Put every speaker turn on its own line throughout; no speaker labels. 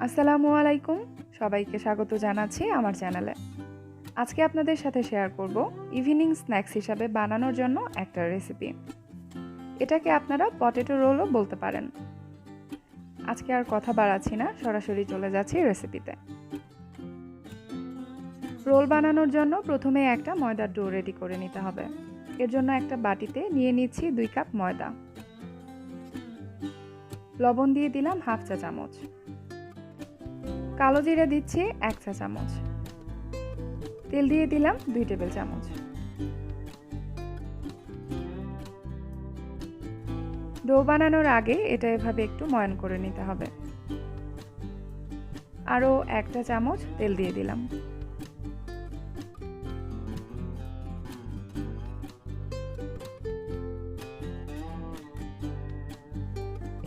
আসসালামু আলাইকুম, সবাইকে স্বাগত জানাচ্ছি আমার চ্যানেলে। আজকে আপনাদের সাথে শেয়ার করব ইভিনিং স্ন্যাক্স হিসাবে বানানোর জন্য একটা রেসিপি। এটাকে আপনারা পটেটো রোলও বলতে পারেন। আজকে আর কথা বাড়াচ্ছি না, সরাসরি চলে যাচ্ছি রেসিপিতে। রোল বানানোর জন্য প্রথমে একটা ময়দার ডো রেডি করে নিতে হবে। এর জন্য একটা বাটিতে নিয়ে নিচ্ছি 2 কাপ ময়দা। লবণ দিয়ে দিলাম হাফ চা চামচ। কালো জিরা দিচ্ছি 1 চা চামচ। তেল দিয়ে দিলাম 2 টেবিল চামচ। ডো বানানোর আগে এটা এভাবে একটু ময়ান করে নিতে হবে। আরও 1 চা চামচ তেল দিয়ে দিলাম।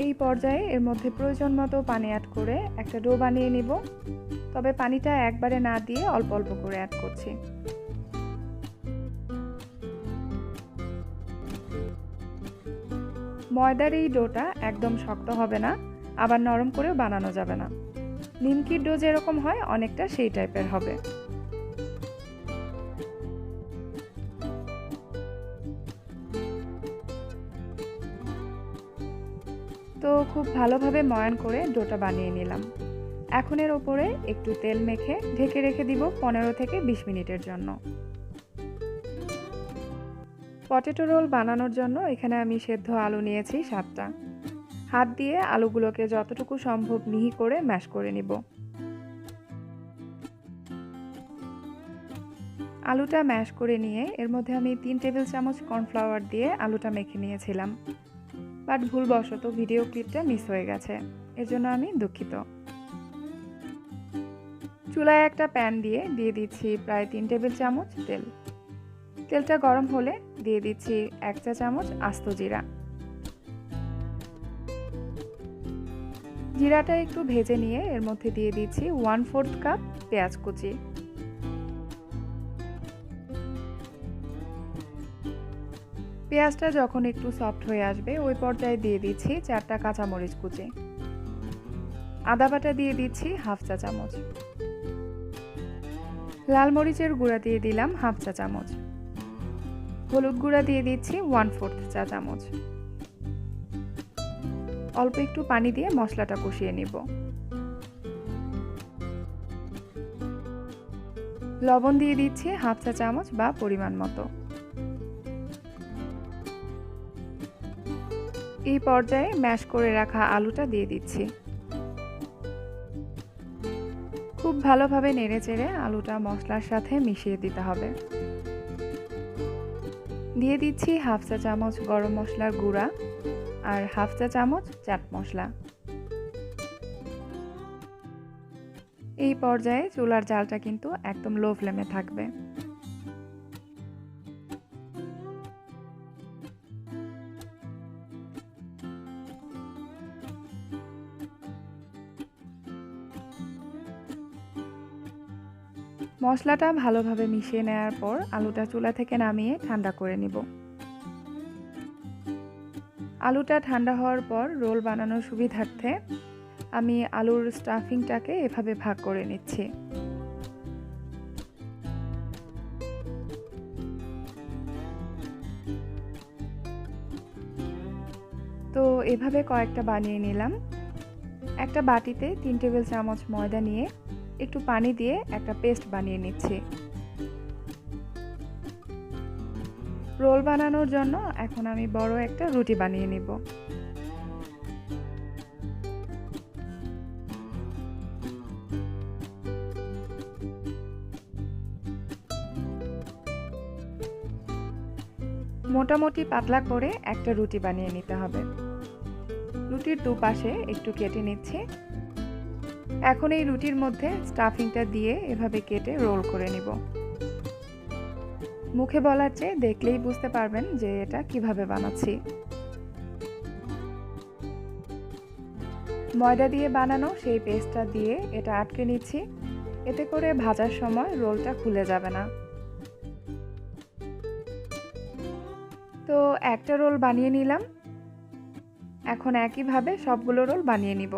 এই পর্যায়ে এর মধ্যে প্রয়োজন মতো পানি অ্যাড করে একটা ডো বানিয়ে নিব। তবে পানিটা একবারে না দিয়ে অল্প অল্প করে অ্যাড করছি। ময়দার এই ডোটা একদম শক্ত হবে না, আবার নরম করেও বানানো যাবে না। নিমকির ডো যেরকম হয় অনেকটা সেই টাইপের হবে। তো খুব ভালোভাবে ময়ান করে ডোটা বানিয়ে নিলাম। এখন এর ওপরে একটু তেল মেখে ঢেকে রেখে দিব 15 থেকে 20 মিনিটের জন্য। পটেটো রোল বানানোর জন্য এখানে আমি সেদ্ধ আলু নিয়েছি 7টা। হাত দিয়ে আলুগুলোকে যতটুকু সম্ভব মিহি করে ম্যাশ করে নিব। আলুটা ম্যাশ করে নিয়ে এর মধ্যে আমি 3 টেবিল চামচ কর্নফ্লাওয়ার দিয়ে আলুটা মেখে নিয়েছিলাম। বাট ভুলবশত ভিডিও ক্লিপটা মিস হয়ে গেছে, এর জন্য আমি দুঃখিত। চুলায় একটা প্যান দিয়ে দিচ্ছি প্রায় 3 টেবিল চামচ তেল। তেলটা গরম হলে দিয়ে দিচ্ছি 1 চা চামচ আস্ত জিরা। জিরাটা একটু ভেজে নিয়ে এর মধ্যে দিয়ে দিচ্ছি 1/4 কাপ পেঁয়াজ কুচি। পেঁয়াজটা যখন একটু সফট হয়ে আসবে ওই পর্যায়ে দিয়ে দিচ্ছি 4টা কাঁচামরিচ কুচি। আদা বাটা দিয়ে দিচ্ছি হাফ চা চামচ। লাল মরিচের গুঁড়া দিয়ে দিলাম হাফ চা চামচ। হলুদ গুঁড়া দিয়ে দিচ্ছি 1/4 চা চামচ। অল্প একটু পানি দিয়ে মশলাটা কষিয়ে নিব। লবণ দিয়ে দিচ্ছি হাফ চা চামচ বা পরিমাণ মতো। এই পর্যায়ে ম্যাশ করে রাখা আলুটা দিয়ে দিচ্ছি। খুব ভালোভাবে নেড়েচেড়ে আলুটা মশলার সাথে মিশিয়ে দিতে হবে। দিয়ে দিচ্ছি হাফ চা চামচ গরম মশলার গুঁড়া আর হাফ চা চামচ চাট মশলা। এই পর্যায়ে চুলার জালটা কিন্তু একদম লো ফ্লেমে থাকবে। মশলাটা ভালোভাবে মিশিয়ে নেওয়ার পর আলুটা চুলা থেকে নামিয়ে ঠান্ডা করে নিব। আলুটা ঠান্ডা হওয়ার পর রোল বানানোর সুবিধার্থে আমি আলুর স্টাফিংটাকে এভাবে ভাগ করে নিচ্ছি। তো এভাবে কয়েকটা বানিয়ে নিলাম। একটা বাটিতে 3 টেবিল চামচ ময়দা নিয়ে একটু পানি দিয়ে একটা পেস্ট বানিয়ে নিচ্ছি। রোল বানানোর জন্য এখন আমি বড় একটা রুটি বানিয়ে নিব। মোটামুটি পাতলা করে একটা রুটি বানিয়ে নিতে হবে। রুটির দুপাশে একটু কেটে নিচ্ছি। এখন এই রুটির মধ্যে স্টাফিংটা দিয়ে এভাবে কেটে রোল করে নিব। মুখে বলার চেয়ে দেখলেই বুঝতে পারবেন যে এটা কিভাবে বানাচ্ছি। ময়দা দিয়ে বানানো সেই পেস্টটা দিয়ে এটা আটকে নিচ্ছি। এতে করে ভাজার সময় রোলটা খুলে যাবে না। তো একটা রোল বানিয়ে নিলাম। এখন একইভাবে সবগুলো রোল বানিয়ে নিব।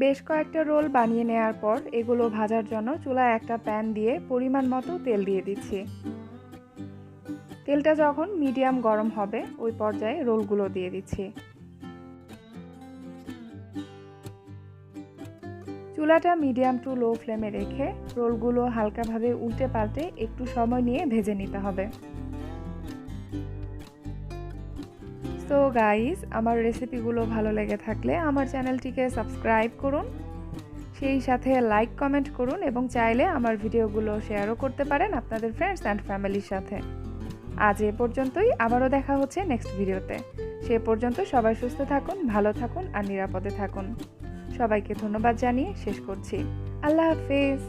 বেশ কয়েকটা রোল বানিয়ে নেওয়ার পর এগুলো ভাজার জন্য চুলায় একটা প্যান দিয়ে পরিমাণ মতো তেল দিয়ে দিচ্ছি। তেলটা যখন মিডিয়াম গরম হবে ওই পর্যায়ে রোলগুলো দিয়ে দিচ্ছি। চুলাটা মিডিয়াম টু লো ফ্লেমে রেখে রোলগুলো হালকাভাবে উল্টে পাল্টে একটু সময় নিয়ে ভেজে নিতে হবে। সো গাইস, আমার রেসিপিগুলো ভালো লেগে থাকলে আমার চ্যানেলটিকে সাবস্ক্রাইব করুন, সেই সাথে লাইক কমেন্ট করুন এবং চাইলে আমার ভিডিওগুলো শেয়ারও করতে পারেন আপনাদের ফ্রেন্ডস অ্যান্ড ফ্যামিলির সাথে। আজ এ পর্যন্তই, আবারও দেখা হচ্ছে নেক্সট ভিডিওতে। সে পর্যন্ত সবাই সুস্থ থাকুন, ভালো থাকুন আর নিরাপদে থাকুন। সবাইকে ধন্যবাদ জানিয়ে শেষ করছি। আল্লাহ হাফেজ।